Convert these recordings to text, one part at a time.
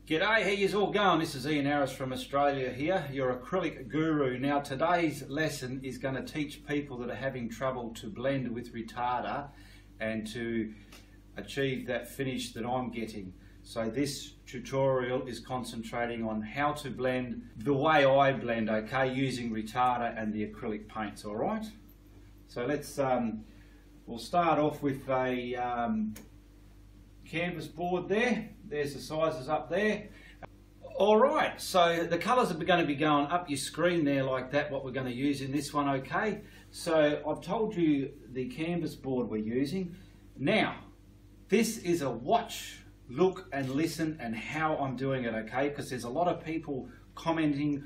G'day, how yous all going? This is Ianapolis from Australia here, your acrylic guru. Now today's lesson is going to teach people that are having trouble to blend with retarder and to achieve that finish that I'm getting. So this tutorial is concentrating on how to blend the way I blend, okay, using retarder and the acrylic paints, alright? So let's, we'll start off with a canvas board there. There's the sizes up there. Alright, so the colours are going to be going up your screen there like that, what we're going to use in this one, okay? So I've told you the canvas board we're using. Now, this is a watch, look and listen and how I'm doing it, okay? Because there's a lot of people commenting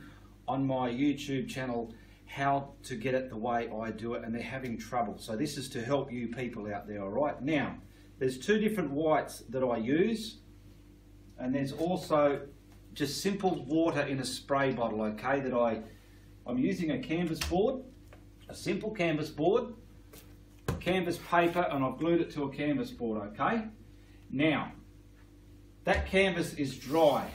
on my YouTube channel how to get it the way I do it, and they're having trouble. So this is to help you people out there, alright? Now, there's two different whites that I use, and there's also just simple water in a spray bottle, okay, that I'm using a canvas board, a simple canvas board, canvas paper, and I've glued it to a canvas board, okay? Now, that canvas is dry.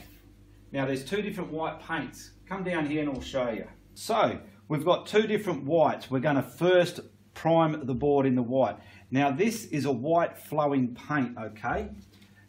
Now there's two different white paints. Come down here and I'll show you. So, we've got two different whites. We're going to first prime the board in the white. Now this is a white flowing paint, okay?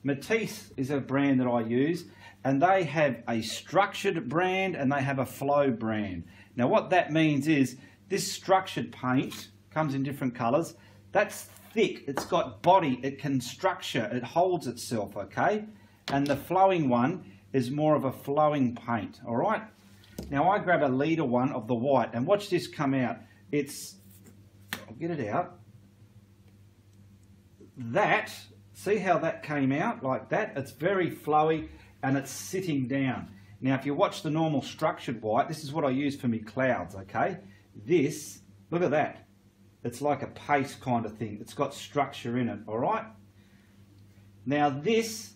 Matisse is a brand that I use, and they have a structured brand and they have a flow brand. Now what that means is this structured paint comes in different colours. That's thick, it's got body, it can structure, it holds itself, okay? And the flowing one is more of a flowing paint, alright? Now I grab a litre one of the white, and watch this come out. I'll get it out. That, see how that came out like that? It's very flowy and it's sitting down. Now if you watch the normal structured white, this is what I use for me clouds, okay? This, look at that. It's like a paste kind of thing. It's got structure in it, alright? Now this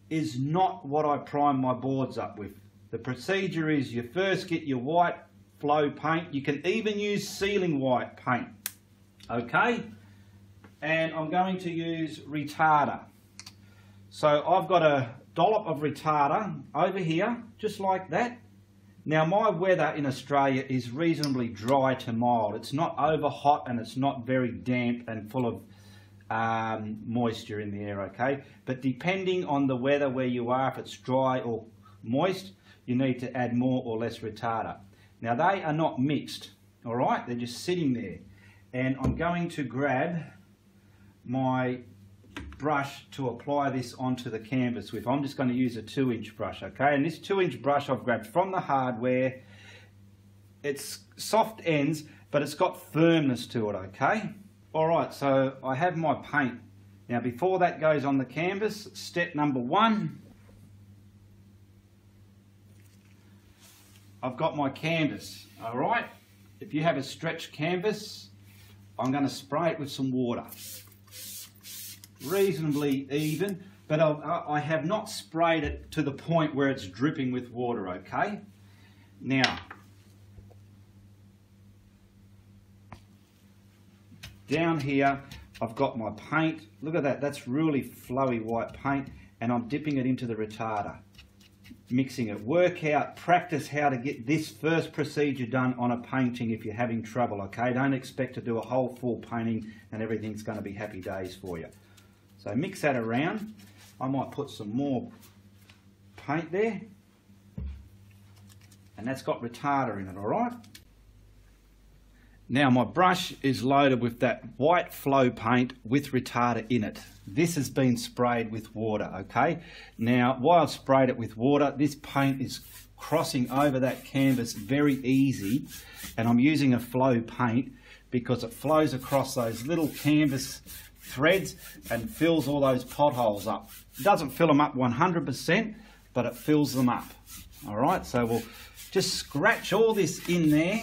is not what I prime my boards up with. The procedure is you first get your white flow paint. You can even use sealing white paint, okay? And I'm going to use retarder. So I've got a dollop of retarder over here, just like that. Now my weather in Australia is reasonably dry to mild. It's not over hot and it's not very damp and full of moisture in the air, okay? But depending on the weather where you are, if it's dry or moist, you need to add more or less retarder. Now they are not mixed, alright? They're just sitting there. And I'm going to grab my brush to apply this onto the canvas with. I'm just going to use a 2-inch brush, okay? And this 2-inch brush I've grabbed from the hardware. It's soft ends, but it's got firmness to it, okay? Alright, so I have my paint. Now before that goes on the canvas, step number 1, I've got my canvas, alright? If you have a stretched canvas, I'm going to spray it with some water. Reasonably even, but I have not sprayed it to the point where it's dripping with water, okay? Now, down here, I've got my paint. Look at that, that's really flowy white paint, and I'm dipping it into the retarder. Mixing it. Work out, practice how to get this first procedure done on a painting if you're having trouble, okay? Don't expect to do a whole full painting and everything's going to be happy days for you. So mix that around. I might put some more paint there. And that's got retarder in it, alright? Now my brush is loaded with that white flow paint with retarder in it. This has been sprayed with water, okay? Now, while I've sprayed it with water, this paint is crossing over that canvas very easy, and I'm using a flow paint because it flows across those little canvas threads and fills all those potholes up. It doesn't fill them up 100%, but it fills them up. Alright, so we'll just scratch all this in there.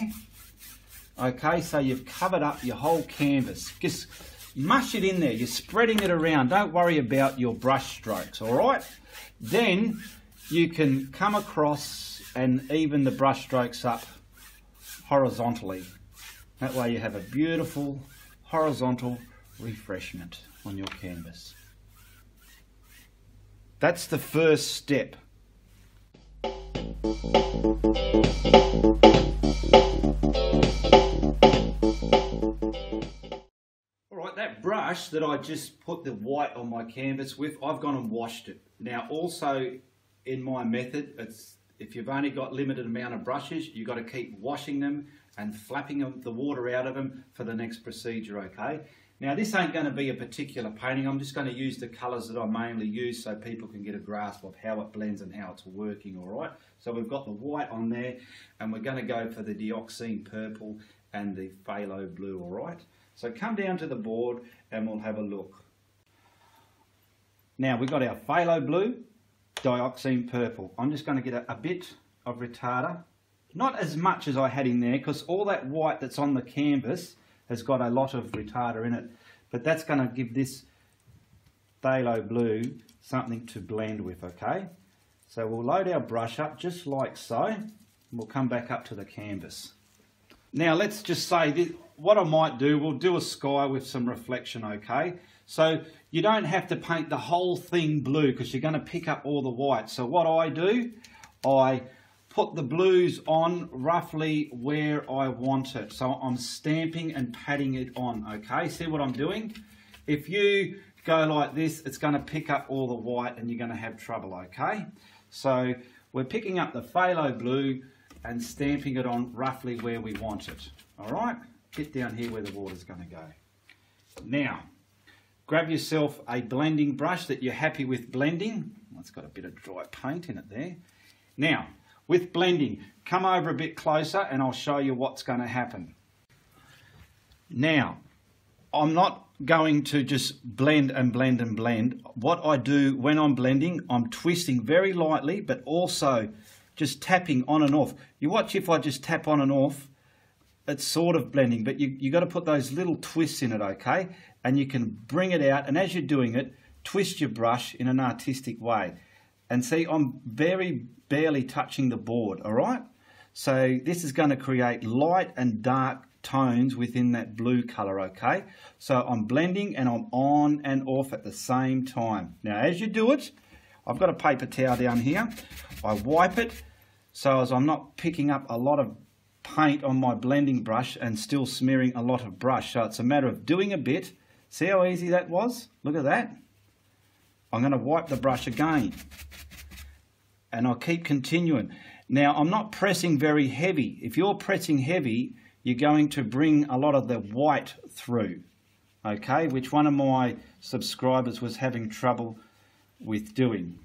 Okay, so you've covered up your whole canvas. Just mush it in there. You're spreading it around. Don't worry about your brush strokes, all right? Then you can come across and even the brush strokes up horizontally. That way you have a beautiful horizontal refreshment on your canvas. That's the first step. Alright, that brush that I just put the white on my canvas with, I've gone and washed it. Now also in my method, if you've only got limited amount of brushes, you've got to keep washing them and flapping the water out of them for the next procedure, okay? Now this ain't going to be a particular painting, I'm just going to use the colours that I mainly use so people can get a grasp of how it blends and how it's working, alright? So we've got the white on there and we're going to go for the dioxine purple and the phthalo blue, alright? So come down to the board and we'll have a look. Now we've got our phthalo blue, dioxine purple. I'm just going to get a bit of retarder. Not as much as I had in there because all that white that's on the canvas has got a lot of retarder in it. But that's going to give this phthalo blue something to blend with, okay? So we'll load our brush up just like so. And we'll come back up to the canvas. Now let's just say this, what I might do, we'll do a sky with some reflection, okay? So you don't have to paint the whole thing blue because you're going to pick up all the white. So what I do, I put the blues on roughly where I want it. So I'm stamping and patting it on, okay? See what I'm doing? If you go like this, it's going to pick up all the white and you're going to have trouble, okay? So we're picking up the phthalo blue and stamping it on roughly where we want it, all right? Get down here where the water's going to go. Now, grab yourself a blending brush that you're happy with blending. It's got a bit of dry paint in it there. Now, with blending, come over a bit closer and I'll show you what's going to happen. Now, I'm not going to just blend and blend and blend. What I do when I'm blending, I'm twisting very lightly, but also just tapping on and off. You watch if I just tap on and off, it's sort of blending, but you got to put those little twists in it, okay? And you can bring it out, and as you're doing it, twist your brush in an artistic way. And see, I'm very barely touching the board, all right? So this is going to create light and dark tones within that blue colour, okay? So I'm blending and I'm on and off at the same time. Now, as you do it, I've got a paper towel down here. I wipe it so as I'm not picking up a lot of paint on my blending brush and still smearing a lot of brush. So it's a matter of doing a bit. See how easy that was? Look at that. I'm going to wipe the brush again. And I'll keep continuing. Now, I'm not pressing very heavy. If you're pressing heavy, you're going to bring a lot of the white through. Okay, which one of my subscribers was having trouble with doing.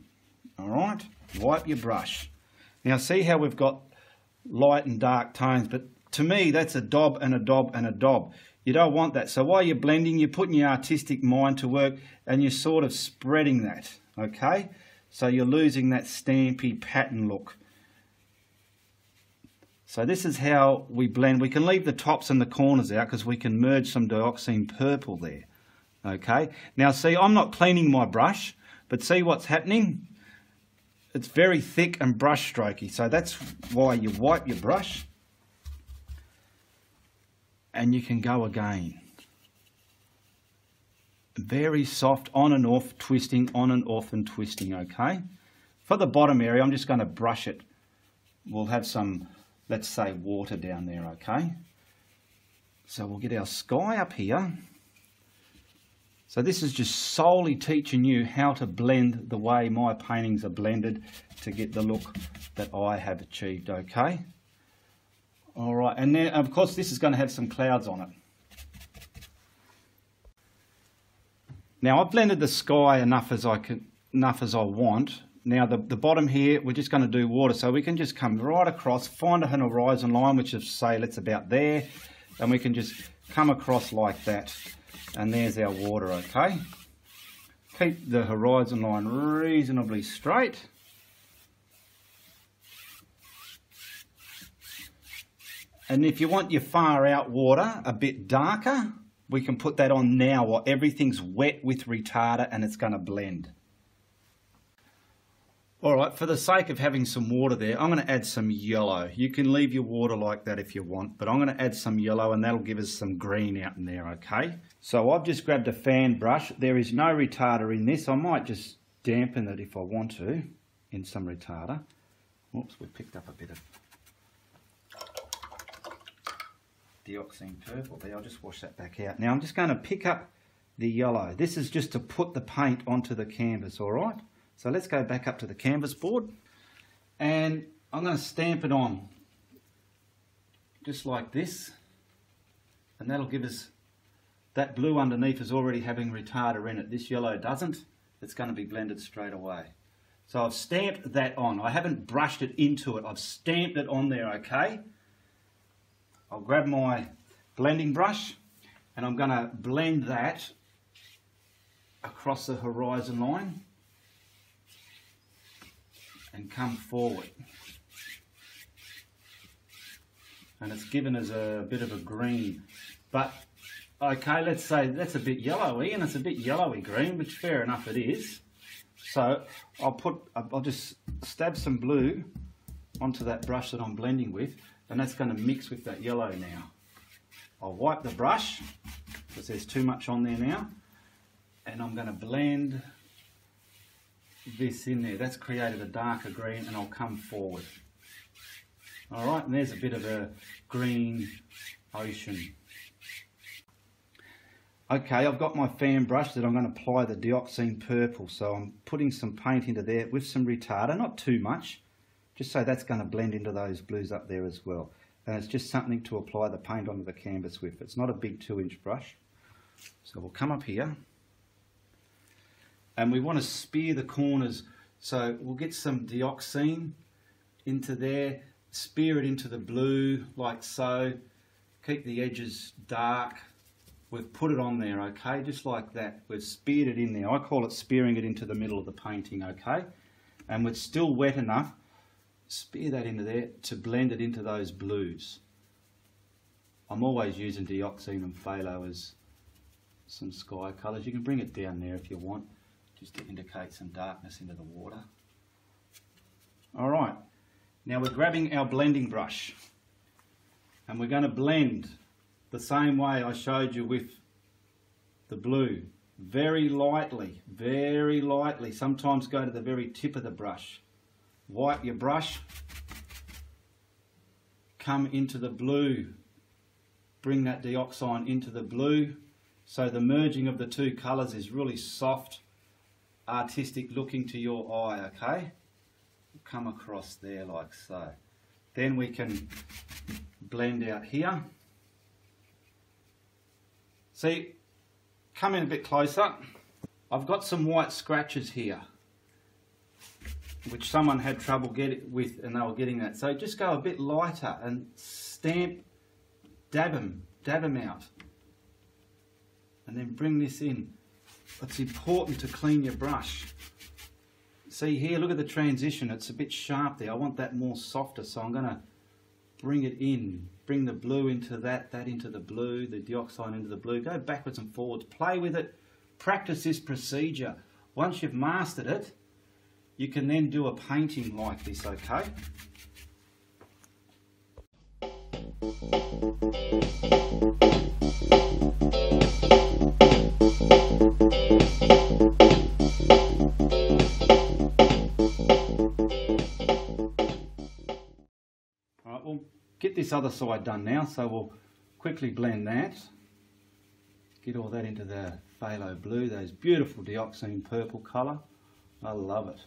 All right, wipe your brush. Now, see how we've got light and dark tones, but to me, that's a daub and a daub and a daub. You don't want that. So while you're blending, you're putting your artistic mind to work and you're sort of spreading that, okay? So you're losing that stampy pattern look. So this is how we blend. We can leave the tops and the corners out because we can merge some dioxine purple there, okay? Now see, I'm not cleaning my brush, but see what's happening? It's very thick and brush strokey, so that's why you wipe your brush and you can go again. Very soft, on and off, twisting, on and off and twisting, okay? For the bottom area, I'm just going to brush it. We'll have some, let's say, water down there, okay? So we'll get our sky up here. So this is just solely teaching you how to blend the way my paintings are blended to get the look that I have achieved, okay? All right, and then of course this is going to have some clouds on it. Now I've blended the sky enough as I want. Now the bottom here, we're just going to do water, so we can just come right across, find an horizon line, which is, say, let's about there, and we can just come across like that. And there's our water, okay? Keep the horizon line reasonably straight. And if you want your far out water a bit darker, we can put that on now while everything's wet with retarder and it's going to blend. Alright, for the sake of having some water there, I'm going to add some yellow. You can leave your water like that if you want, but I'm going to add some yellow and that'll give us some green out in there, okay? So I've just grabbed a fan brush. There is no retarder in this. I might just dampen it if I want to in some retarder. Oops, we picked up a bit of dioxine purple there. I'll just wash that back out. Now I'm just going to pick up the yellow. This is just to put the paint onto the canvas, all right? So let's go back up to the canvas board, and I'm going to stamp it on just like this, and that'll give us, that blue underneath is already having retarder in it. This yellow doesn't. It's going to be blended straight away. So I've stamped that on. I haven't brushed it into it. I've stamped it on there, okay? I'll grab my blending brush and I'm going to blend that across the horizon line and come forward. And it's given us a bit of a green, but okay, let's say that's a bit yellowy, and it's a bit yellowy green, which fair enough it is. So I'll just stab some blue onto that brush that I'm blending with, and that's going to mix with that yellow now. I'll wipe the brush because there's too much on there now, and I'm going to blend this in there. That's created a darker green, and I'll come forward. All right, and there's a bit of a green ocean. Okay, I've got my fan brush that I'm going to apply the dioxine purple, so I'm putting some paint into there with some retarder, not too much, just so that's going to blend into those blues up there as well. And it's just something to apply the paint onto the canvas with. It's not a big 2-inch brush. So we'll come up here, and we want to spear the corners, so we'll get some dioxine into there, spear it into the blue like so, keep the edges dark. We've put it on there, okay, just like that. We've speared it in there. I call it spearing it into the middle of the painting, okay? And it's still wet enough, spear that into there to blend it into those blues. I'm always using dioxine and phthalo as some sky colours. You can bring it down there if you want, just to indicate some darkness into the water. All right. Now we're grabbing our blending brush and we're going to blend the same way I showed you with the blue. Very lightly, very lightly. Sometimes go to the very tip of the brush. Wipe your brush, come into the blue, bring that dioxine into the blue, so the merging of the two colours is really soft, artistic looking to your eye, okay? Come across there like so. Then we can blend out here. See, come in a bit closer. I've got some white scratches here, which someone had trouble getting with, and they were getting that. So just go a bit lighter and stamp, dab them out. And then bring this in. It's important to clean your brush. See here, look at the transition, it's a bit sharp there. I want that more softer, so I'm going to bring it in. Bring the blue into that into the blue, the dioxine into the blue. Go backwards and forwards, play with it, practice this procedure. Once you've mastered it, you can then do a painting like this, okay? Alright, we'll get this other side done now, so we'll quickly blend that. Get all that into the phthalo blue, those beautiful dioxine purple colour. I love it.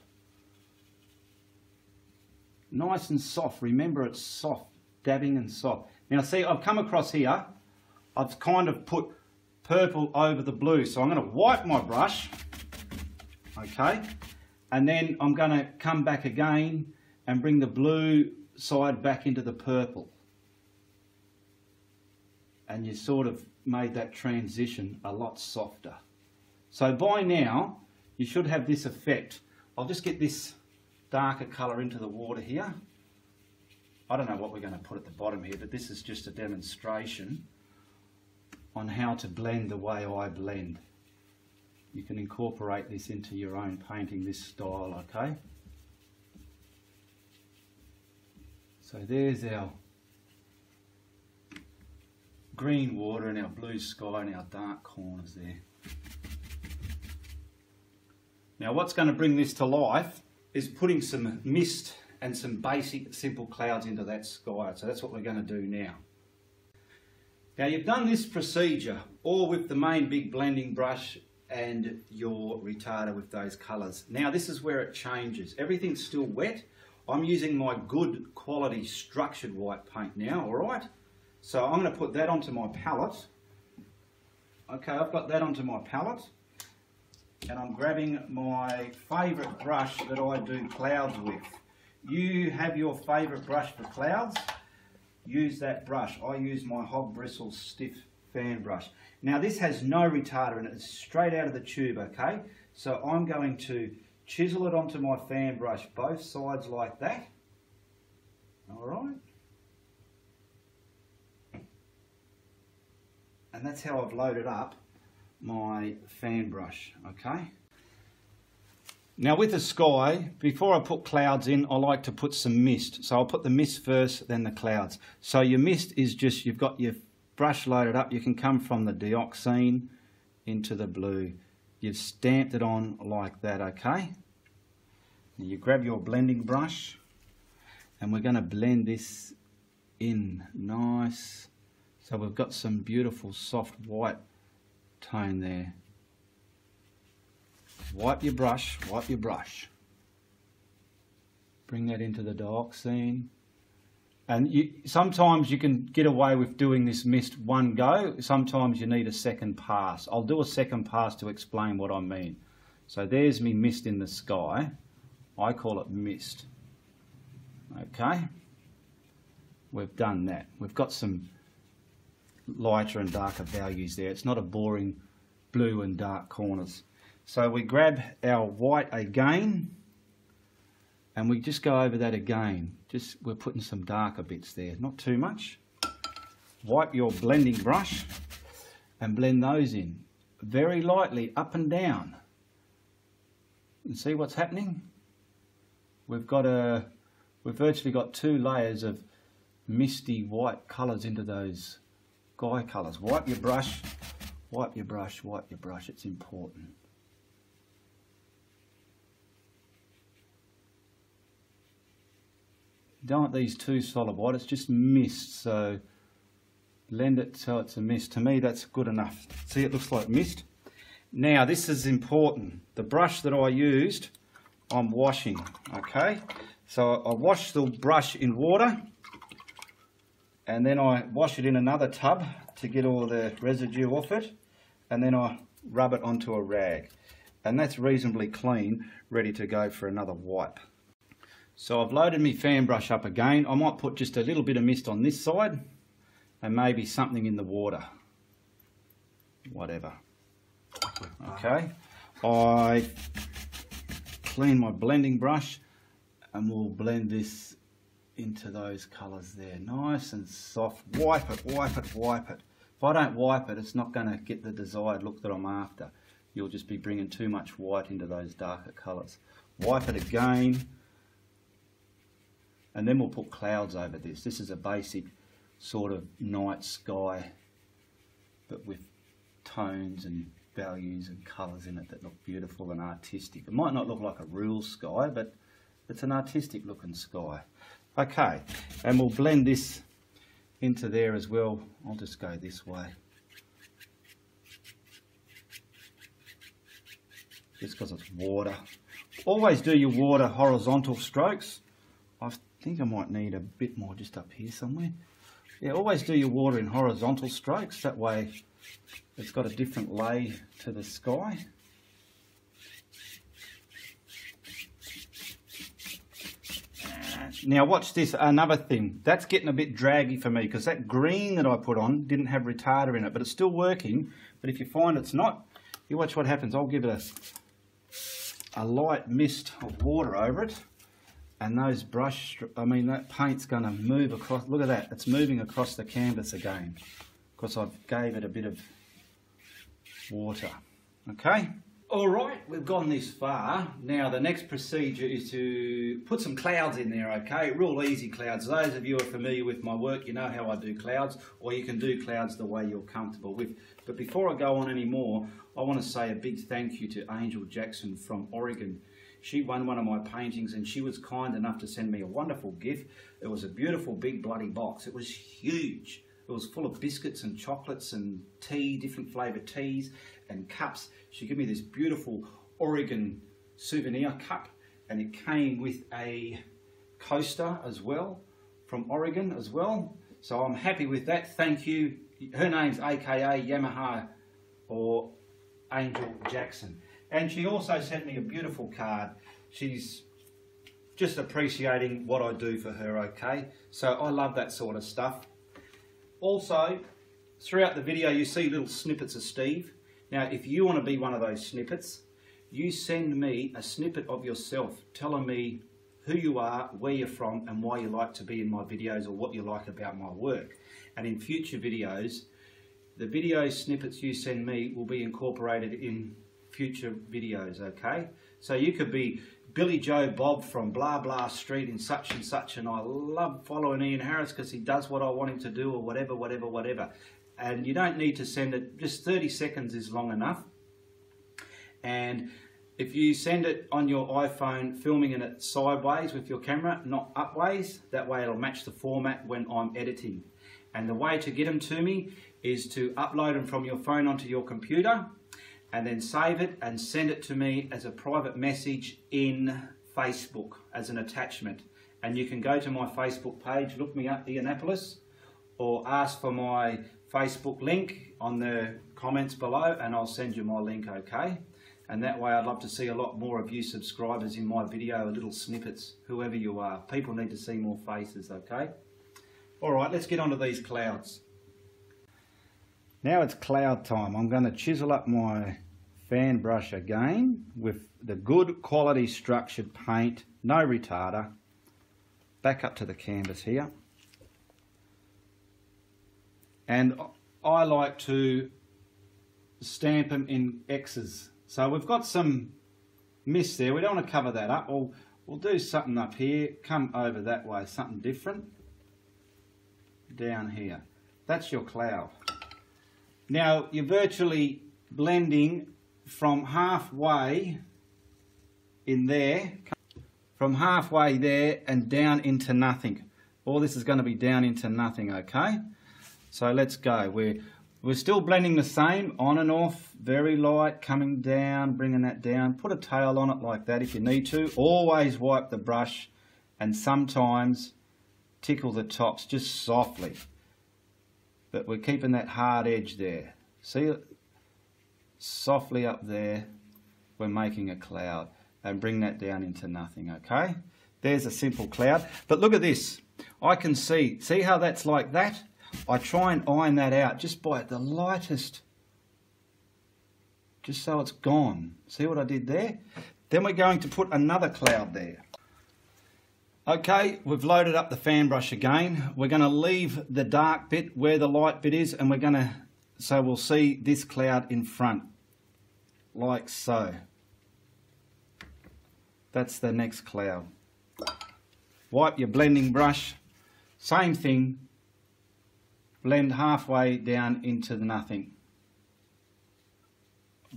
Nice and soft, remember it's soft, dabbing and soft. Now see, I've come across here, I've kind of put purple over the blue, so I'm going to wipe my brush, okay, and then I'm going to come back again and bring the blue side back into the purple. And you sort of made that transition a lot softer. So by now, you should have this effect. I'll just get this darker colour into the water here. I don't know what we're going to put at the bottom here, but this is just a demonstration on how to blend the way I blend. You can incorporate this into your own painting, this style, okay? So there's our green water and our blue sky and our dark corners there. Now what's going to bring this to life is putting some mist and some basic simple clouds into that sky. So that's what we're going to do now. Now you've done this procedure all with the main big blending brush and your retarder with those colours. Now this is where it changes. Everything's still wet. I'm using my good quality structured white paint now, alright? So I'm going to put that onto my palette. Okay, I've got that onto my palette. And I'm grabbing my favourite brush that I do clouds with. You have your favourite brush for clouds, use that brush. I use my Hog Bristle stiff fan brush. Now this has no retarder in it, it's straight out of the tube, okay? So I'm going to chisel it onto my fan brush, both sides like that. Alright. And that's how I've loaded up my fan brush, okay? Now with the sky, before I put clouds in, I like to put some mist. So I'll put the mist first, then the clouds. So your mist is just, you've got your brush loaded up, you can come from the dioxine into the blue. You've stamped it on like that, okay? Now you grab your blending brush and we're going to blend this in nice. So we've got some beautiful soft white tone there. Wipe your brush, wipe your brush. Bring that into the dioxine. And sometimes you can get away with doing this mist one go. Sometimes you need a second pass. I'll do a second pass to explain what I mean. So there's me mist in the sky. I call it mist. Okay. We've done that. We've got some lighter and darker values there. It's not a boring blue and dark corners. So we grab our white again and we just go over that again. Just we're putting some darker bits there, not too much. Wipe your blending brush and blend those in very lightly up and down. And see what's happening? We've virtually got two layers of misty white colours into those sky colours. Wipe your brush, wipe your brush, wipe your brush. It's important. Don't want these too solid white, it's just mist, so blend it so it's a mist. To me that's good enough. See, it looks like mist. Now this is important. The brush that I used, I'm washing, okay? So I wash the brush in water and then I wash it in another tub to get all the residue off it, and then I rub it onto a rag. And that's reasonably clean, ready to go for another wipe. So I've loaded my fan brush up again. I might put just a little bit of mist on this side and maybe something in the water. Whatever. Okay. I clean my blending brush and we'll blend this into those colours there. Nice and soft. Wipe it, wipe it, wipe it. If I don't wipe it, it's not going to get the desired look that I'm after. You'll just be bringing too much white into those darker colours. Wipe it again. And then we'll put clouds over this. This is a basic sort of night sky, but with tones and values and colours in it that look beautiful and artistic. It might not look like a real sky, but it's an artistic looking sky. Okay, and we'll blend this into there as well. I'll just go this way. Just because it's water. Always do your water horizontal strokes. I think I might need a bit more just up here somewhere. Yeah, always do your water in horizontal strokes. That way it's got a different lay to the sky. Now watch this, another thing. That's getting a bit draggy for me because that green that I put on didn't have retarder in it, but it's still working. But if you find it's not, you watch what happens. I'll give it a light mist of water over it. And those that paint's going to move across. Look at that, it's moving across the canvas again because I've gave it a bit of water. Okay, all right, we've gone this far. Now the next procedure is to put some clouds in there, okay? Real easy clouds. Those of you who are familiar with my work, you know how I do clouds, or you can do clouds the way you're comfortable with. But before I go on any more, I want to say a big thank you to Angel Jackson from Oregon. She won one of my paintings and she was kind enough to send me a wonderful gift. It was a beautiful big bloody box. It was huge. It was full of biscuits and chocolates and tea, different flavoured teas and cups. She gave me this beautiful Oregon souvenir cup, and it came with a coaster as well from Oregon as well. So I'm happy with that. Thank you. Her name's AKA Yamaha or Angel Jackson. And she also sent me a beautiful card. She's just appreciating what I do for her, okay? So I love that sort of stuff. Also, throughout the video you see little snippets of Steve. Now if you want to be one of those snippets, you send me a snippet of yourself telling me who you are, where you're from and why you like to be in my videos or what you like about my work. And in future videos, the video snippets you send me will be incorporated in future videos, okay? So you could be Billy Joe Bob from blah blah street in such and such, and I love following Ian Harris because he does what I want him to do, or whatever. And you don't need to send it, just 30 seconds is long enough. And if you send it on your iPhone, filming it sideways with your camera, not upways, that way it'll match the format when I'm editing. And the way to get them to me is to upload them from your phone onto your computer and then save it and send it to me as a private message in Facebook as an attachment. And you can go to my Facebook page, look me up, Ianapolis, or ask for my Facebook link on the comments below and I'll send you my link, okay? And that way I'd love to see a lot more of you subscribers in my video, little snippets, whoever you are. People need to see more faces, okay? Alright, let's get onto these clouds. Now it's cloud time. I'm going to chisel up my fan brush again with the good quality structured paint, no retarder. Back up to the canvas here. And I like to stamp them in X's. So we've got some mist there. We don't want to cover that up. We'll do something up here, come over that way, something different. Down here. That's your cloud. Now you're virtually blending from halfway in there, from halfway there and down into nothing. All this is going to be down into nothing, okay? So let's go. We're still blending the same, on and off, very light, coming down, bringing that down. Put a tail on it like that if you need to. Always wipe the brush and sometimes tickle the tops just softly. But we're keeping that hard edge there. See it? Softly up there, we're making a cloud. And bring that down into nothing, okay? There's a simple cloud. But look at this. I can see how that's like that? I try and iron that out just by the lightest, just so it's gone. See what I did there? Then we're going to put another cloud there. Okay, we've loaded up the fan brush again. We're going to leave the dark bit where the light bit is, and so we'll see this cloud in front, like so. That's the next cloud. Wipe your blending brush, same thing. Blend halfway down into the nothing.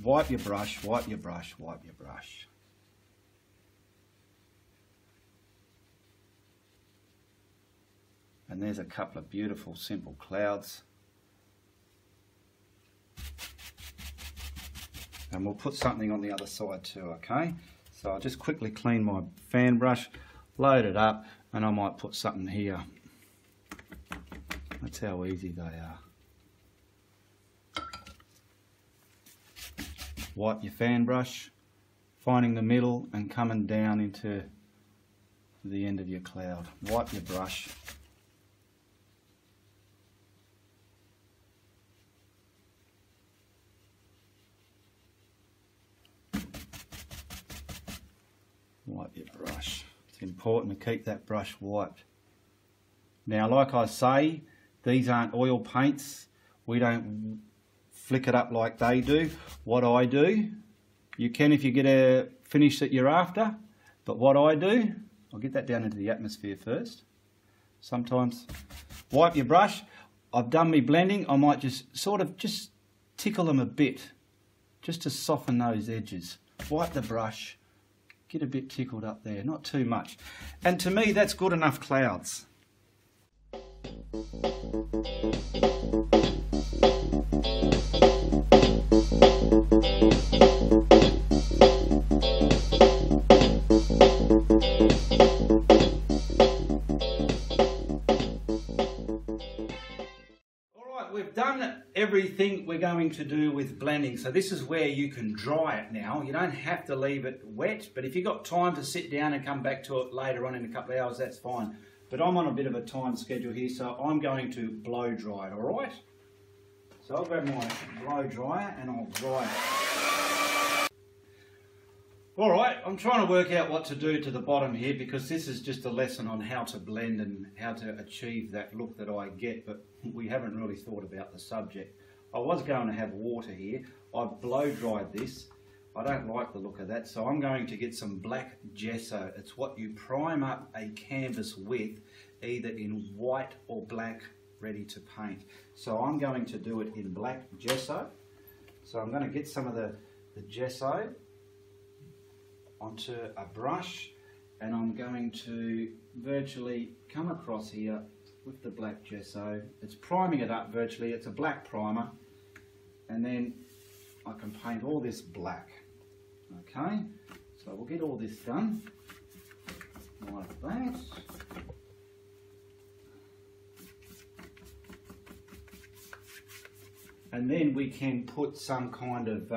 Wipe your brush, wipe your brush, wipe your brush. And there's a couple of beautiful simple clouds. And we'll put something on the other side too, okay? So I'll just quickly clean my fan brush, load it up, and I might put something here. That's how easy they are. Wipe your fan brush, finding the middle and coming down into the end of your cloud. Wipe your brush. Wipe your brush. It's important to keep that brush wiped. Now, like I say, these aren't oil paints. We don't flick it up like they do. What I do, you can if you get a finish that you're after, but what I do, I'll get that down into the atmosphere first. Sometimes wipe your brush. I've done me blending. I might just sort of just tickle them a bit just to soften those edges. Wipe the brush, get a bit tickled up there, not too much. And to me, that's good enough clouds. We've done everything we're going to do with blending, so this is where you can dry it now. You don't have to leave it wet, but if you've got time to sit down and come back to it later on in a couple of hours, that's fine. But I'm on a bit of a time schedule here, so I'm going to blow dry it, all right? So I'll grab my blow dryer and I'll dry it. All right, I'm trying to work out what to do to the bottom here, because this is just a lesson on how to blend and how to achieve that look that I get, but we haven't really thought about the subject. I was going to have water here. I've blow dried this. I don't like the look of that, so I'm going to get some black gesso. It's what you prime up a canvas with, either in white or black, ready to paint. So I'm going to do it in black gesso. So I'm going to get some of the gesso onto a brush, and I'm going to virtually come across here with the black gesso. It's priming it up virtually, it's a black primer, and then I can paint all this black. Okay, so we'll get all this done like that. And then we can put some kind of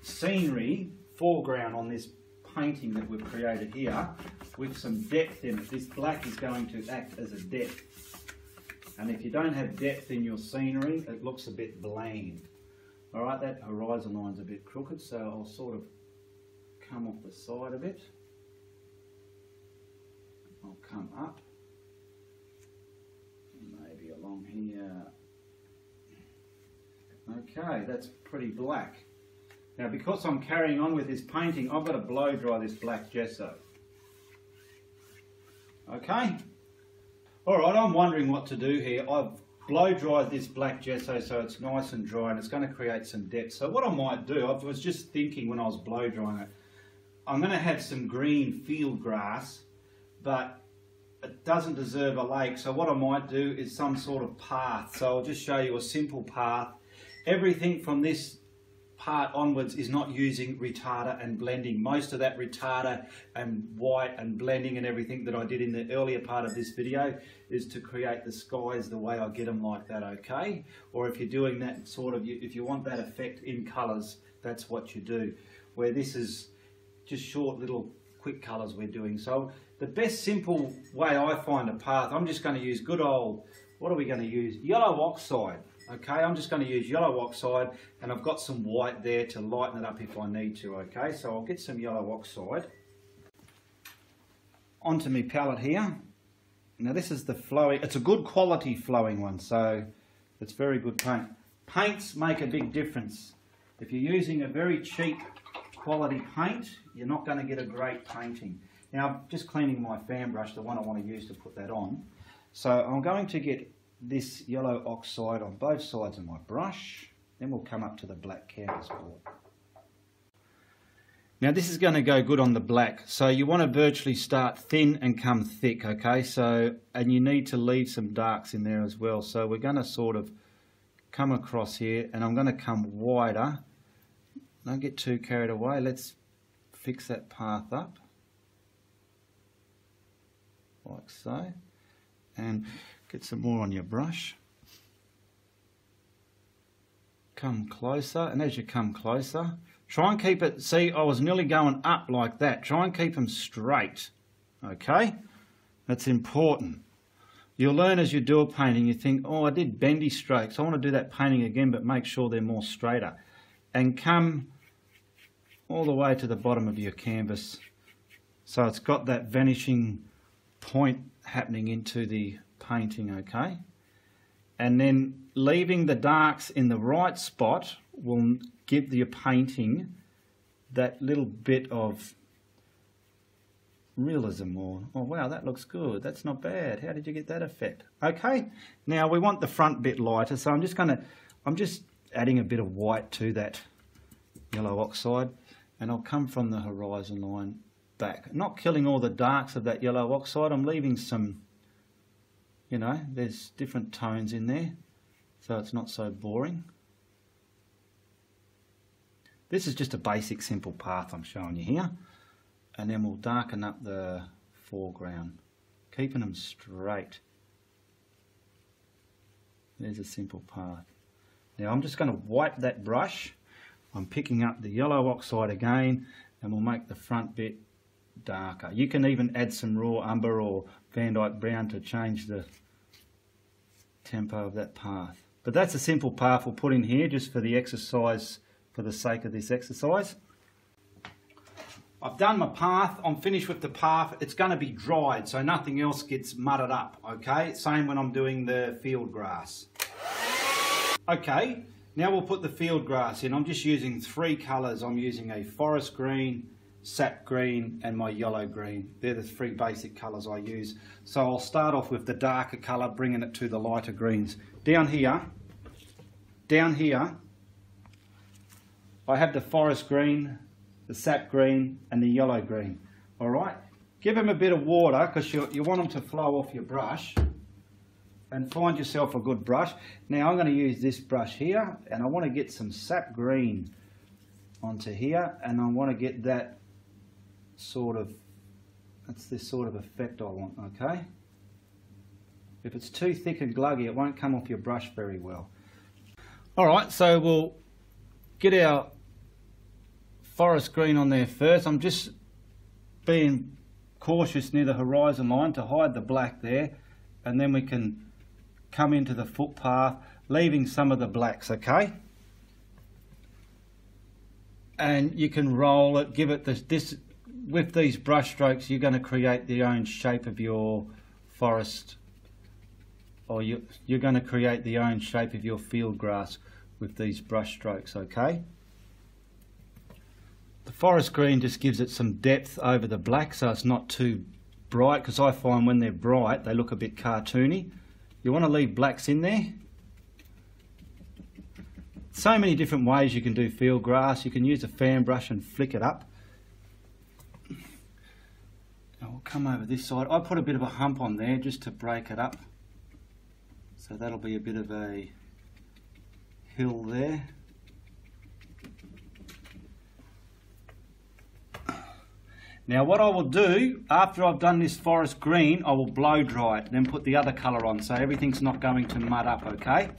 scenery foreground on this painting that we've created here with some depth in it. This black is going to act as a depth. And if you don't have depth in your scenery, it looks a bit bland. All right, that horizon line's a bit crooked, so I'll sort of come off the side a bit. I'll come up, maybe along here. Okay, that's pretty black. Now, because I'm carrying on with this painting, I've got to blow dry this black gesso. Okay? Alright, I'm wondering what to do here. I've blow dried this black gesso so it's nice and dry, and it's going to create some depth. So what I might do, I was just thinking when I was blow drying it, I'm going to have some green field grass, but it doesn't deserve a lake. So what I might do is some sort of path. So I'll just show you a simple path. Everything from this part onwards is not using retarder and blending. Most of that retarder and white and blending and everything that I did in the earlier part of this video is to create the skies the way I get them like that, okay? Or if you're doing that sort of, if you want that effect in colours, that's what you do. Where this is just short little quick colours we're doing. So the best simple way I find a path, I'm just going to use good old, what are we going to use? Yellow oxide. Okay, I'm just going to use yellow oxide, and I've got some white there to lighten it up if I need to, okay? So I'll get some yellow oxide onto my palette here. Now this is the flowing, it's a good quality flowing one, so it's very good paint. Paints make a big difference. If you're using a very cheap quality paint, you're not going to get a great painting. Now I'm just cleaning my fan brush, the one I want to use to put that on. So I'm going to get this yellow oxide on both sides of my brush, then we'll come up to the black canvas board. Now this is going to go good on the black, so you want to virtually start thin and come thick, okay? So, and you need to leave some darks in there as well. So we're going to sort of come across here, and I'm going to come wider. Don't get too carried away. Let's fix that path up like so, and get some more on your brush. Come closer, and as you come closer, try and keep it, see, I was nearly going up like that. Try and keep them straight, okay? That's important. You'll learn as you do a painting, you think, oh, I did bendy strokes. I want to do that painting again, but make sure they're more straighter. And come all the way to the bottom of your canvas. So it's got that vanishing point happening into the painting, okay? And then leaving the darks in the right spot will give your painting that little bit of realism, or, oh wow, that looks good, that's not bad, how did you get that effect? Okay, now we want the front bit lighter, so I'm just adding a bit of white to that yellow oxide, and I'll come from the horizon line back. Not killing all the darks of that yellow oxide, I'm leaving some, you know, there's different tones in there, so it's not so boring. This is just a basic simple path I'm showing you here, and then we'll darken up the foreground, keeping them straight. There's a simple path. Now I'm just going to wipe that brush. I'm picking up the yellow oxide again, and we'll make the front bit darker. You can even add some raw umber or Van Dyke brown to change the tempo of that path. But that's a simple path we'll put in here just for the exercise, for the sake of this exercise. I've done my path, I'm finished with the path. It's going to be dried so nothing else gets mudded up, okay? Same when I'm doing the field grass. Okay, now we'll put the field grass in. I'm just using 3 colours. I'm using a forest green, sap green and my yellow green. They're the 3 basic colours I use. So I'll start off with the darker colour, bringing it to the lighter greens. Down here, I have the forest green, the sap green and the yellow green. Alright, give them a bit of water because you want them to flow off your brush, and find yourself a good brush. Now I'm going to use this brush here, and I want to get some sap green onto here, and I want to get that sort of, that's this sort of effect I want, okay? If it's too thick and gluggy, it won't come off your brush very well. Alright, so we'll get our forest green on there first. I'm just being cautious near the horizon line to hide the black there, and then we can come into the footpath, leaving some of the blacks, okay? And you can roll it, give it this with these brush strokes, you're going to create the own shape of your forest, or you're going to create the own shape of your field grass with these brush strokes, okay? The forest green just gives it some depth over the black, so it's not too bright, because I find when they're bright they look a bit cartoony. You want to leave blacks in there. So many different ways you can do field grass. You can use a fan brush and flick it up. I'll come over this side. I put a bit of a hump on there just to break it up, so that'll be a bit of a hill there. Now what I will do, after I've done this forest green, I will blow dry it, then put the other colour on, so everything's not going to mud up, okay?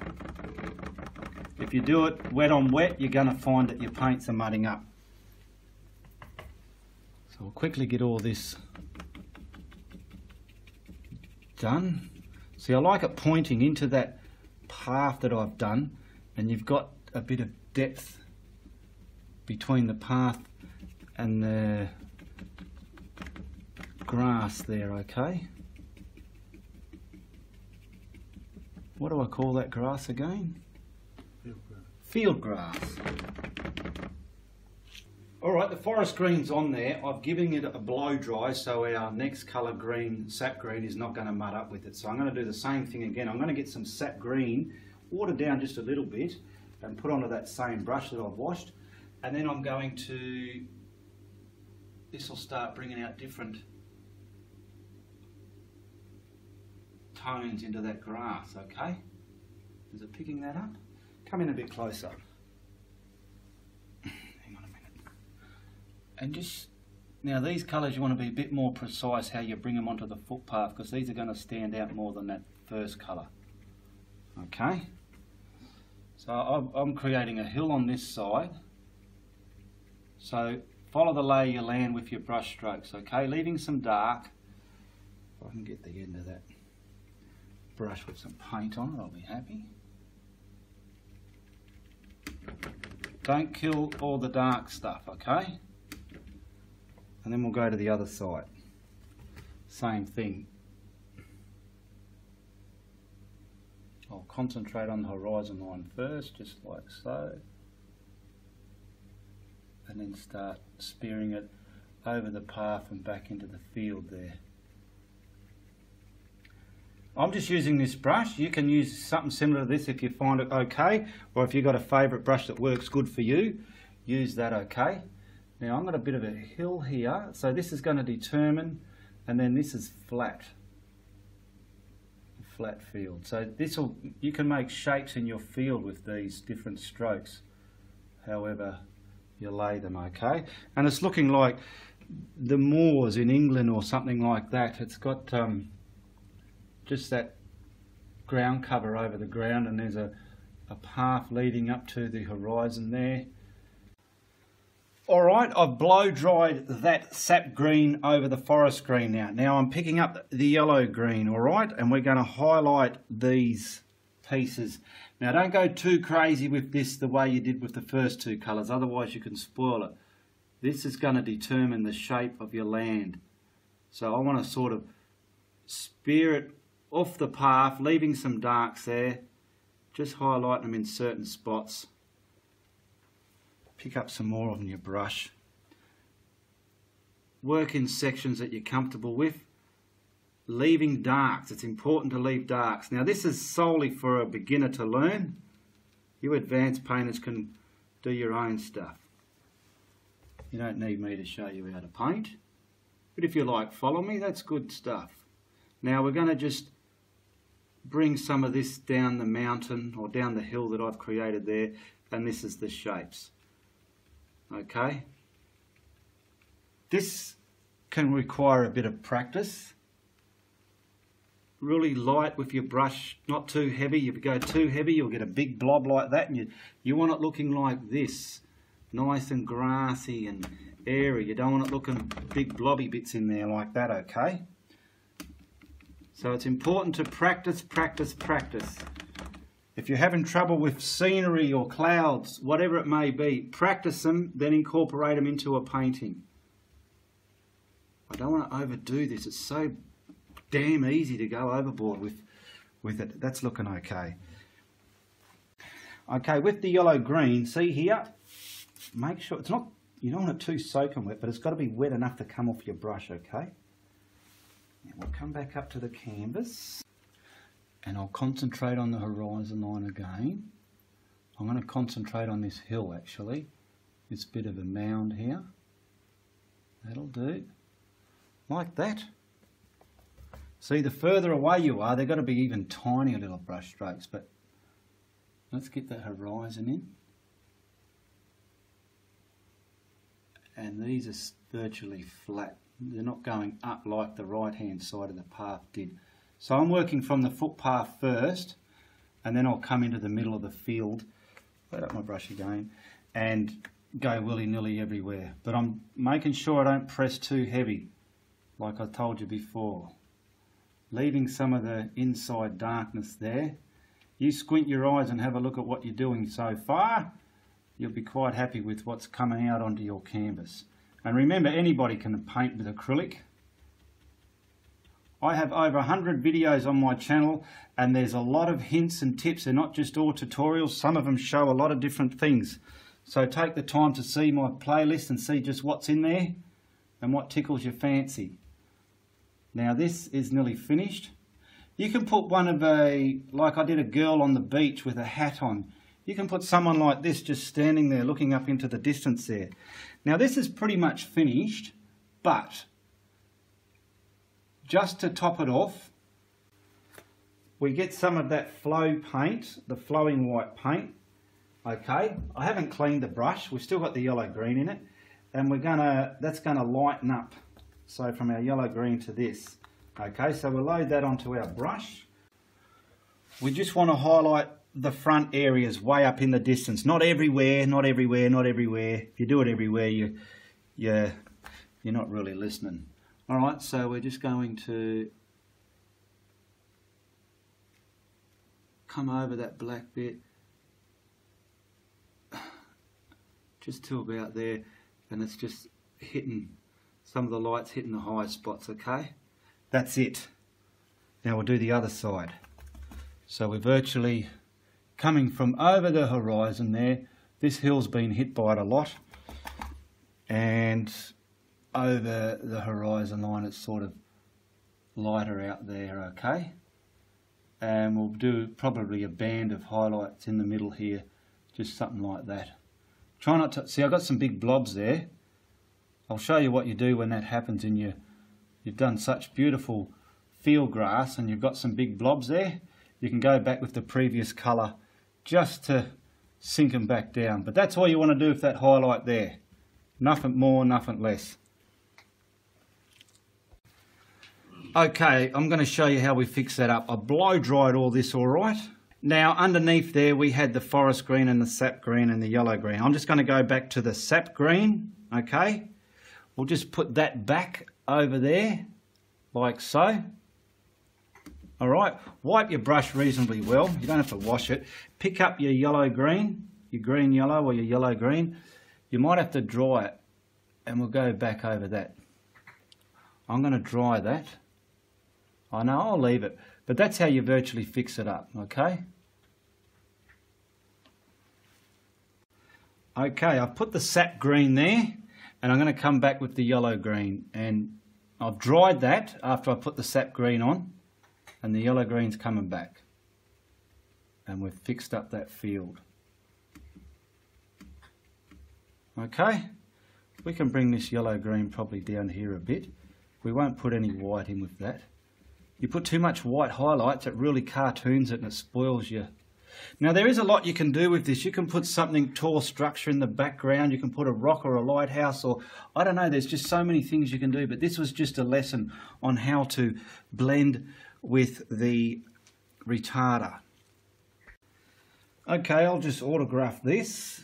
If you do it wet on wet, you're going to find that your paints are mudding up. So we'll quickly get all this done. See, I like it pointing into that path that I've done, and you've got a bit of depth between the path and the grass there, okay? What do I call that grass again? Field grass. Alright, the forest green's on there. I've given it a blow dry so our next colour green, sap green, is not going to mud up with it. So I'm going to do the same thing again. I'm going to get some sap green, water down just a little bit, and put onto that same brush that I've washed. And then I'm going to, this will start bringing out different tones into that grass, okay? Is it picking that up? Come in a bit closer. Hang on a minute. And just, now these colours you want to be a bit more precise how you bring them onto the footpath, because these are going to stand out more than that first colour. Okay? So I'm creating a hill on this side. So follow the lay of your land with your brush strokes, okay? Leaving some dark. If I can get the end of that brush with some paint on it, I'll be happy. Don't kill all the dark stuff, okay? And then we'll go to the other side. Same thing. I'll concentrate on the horizon line first, just like so. And then start spearing it over the path and back into the field there. I'm just using this brush. You can use something similar to this if you find it okay, or if you've got a favourite brush that works good for you. use that, okay? Now I've got a bit of a hill here, so this is going to determine, and then this is flat field. So you can make shapes in your field with these different strokes, however you lay them, okay? And it's looking like the moors in England or something like that. It's got just that ground cover over the ground, and there's a path leading up to the horizon there. Alright, I've blow dried that sap green over the forest green now. Now I'm picking up the yellow green, alright, and we're going to highlight these pieces. Now don't go too crazy with this the way you did with the first two colours, otherwise you can spoil it. This is going to determine the shape of your land. So I want to sort of spear it off the path, leaving some darks there, just highlight them in certain spots. Pick up some more on your brush. Work in sections that you're comfortable with. Leaving darks. It's important to leave darks. Now this is solely for a beginner to learn. You advanced painters can do your own stuff. You don't need me to show you how to paint. But if you like, follow me, that's good stuff. Now we're going to just bring some of this down the mountain or down the hill that I've created there, and this is the shapes. Okay, this can require a bit of practice. Really light with your brush, not too heavy. If you go too heavy, you'll get a big blob like that, and you want it looking like this, nice and grassy and airy. You don't want it looking big blobby bits in there like that, okay? So it's important to practice, practice, practice. If you're having trouble with scenery or clouds, whatever it may be, practice them, then incorporate them into a painting. I don't want to overdo this. It's so damn easy to go overboard with it. That's looking okay. Okay, with the yellow green, see here, make sure it's not, you don't want it too soaking wet, but it's got to be wet enough to come off your brush, okay? Now we'll come back up to the canvas. And I'll concentrate on the horizon line again. I'm going to concentrate on this hill actually, this bit of a mound here. That'll do. Like that. See, the further away you are, they've got to be even tinier little brush strokes, but let's get that horizon in. And these are virtually flat. They're not going up like the right hand side of the path did. So I'm working from the footpath first, and then I'll come into the middle of the field, load up my brush again, and go willy-nilly everywhere. But I'm making sure I don't press too heavy, like I told you before. Leaving some of the inside darkness there. You squint your eyes and have a look at what you're doing so far. You'll be quite happy with what's coming out onto your canvas. And remember, anybody can paint with acrylic. I have over 100 videos on my channel, and there's a lot of hints and tips. They're not just all tutorials. Some of them show a lot of different things. So take the time to see my playlist and see just what's in there and what tickles your fancy. Now this is nearly finished. You can put one of like I did a girl on the beach with a hat on. You can put someone like this just standing there looking up into the distance there. Now this is pretty much finished, but just to top it off, we get some of that flow paint, the flowing white paint. Okay, I haven't cleaned the brush. We've still got the yellow green in it, and that's gonna lighten up. So from our yellow green to this. Okay, so we'll load that onto our brush. We just want to highlight the front areas way up in the distance. Not everywhere, not everywhere, not everywhere. If you do it everywhere, you're not really listening. Alright, so we're just going to come over that black bit just to about there, and it's just hitting, some of the lights hitting the high spots, okay? That's it. Now we'll do the other side. So we're virtually coming from over the horizon there. This hill's been hit by it a lot, and over the horizon line it's sort of lighter out there, okay? And we'll do probably a band of highlights in the middle here, just something like that. Try not to, see I've got some big blobs there. I'll show you what you do when that happens and you've done such beautiful field grass and you've got some big blobs there. You can go back with the previous colour just to sink them back down. But that's all you want to do with that highlight there. Nothing more, nothing less. Okay, I'm going to show you how we fix that up. I blow dried all this alright. Now underneath there we had the forest green and the sap green and the yellow green. I'm just going to go back to the sap green, okay? We'll just put that back over there, like so. Alright, wipe your brush reasonably well. You don't have to wash it. Pick up your yellow green, your green yellow or your yellow green. You might have to dry it and we'll go back over that. I'm going to dry that. I know, I'll leave it. But that's how you virtually fix it up, okay? Okay, I've put the sap green there and I'm going to come back with the yellow green. And I've dried that after I put the sap green on and the yellow green's coming back. And we've fixed up that field. Okay, we can bring this yellow green probably down here a bit. We won't put any white in with that. You put too much white highlights, it really cartoons it and it spoils you. Now there is a lot you can do with this. You can put something tall structure in the background, you can put a rock or a lighthouse, or I don't know, there's just so many things you can do, but this was just a lesson on how to blend with the retarder. Okay, I'll just autograph this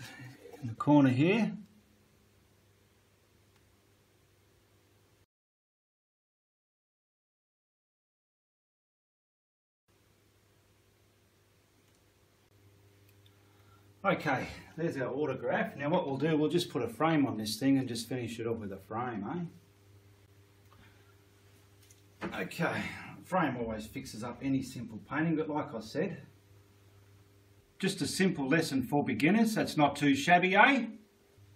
in the corner here. Okay, there's our autograph. Now what we'll do, we'll just put a frame on this thing and just finish it off with a frame, eh? Okay, frame always fixes up any simple painting, but like I said, just a simple lesson for beginners. That's not too shabby, eh?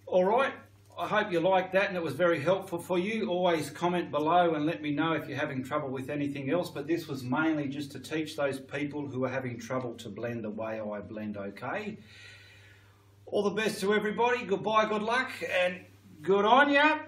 Alright, I hope you liked that and it was very helpful for you. Always comment below and let me know if you're having trouble with anything else, but this was mainly just to teach those people who are having trouble to blend the way I blend, okay? All the best to everybody, goodbye, good luck, and good on ya.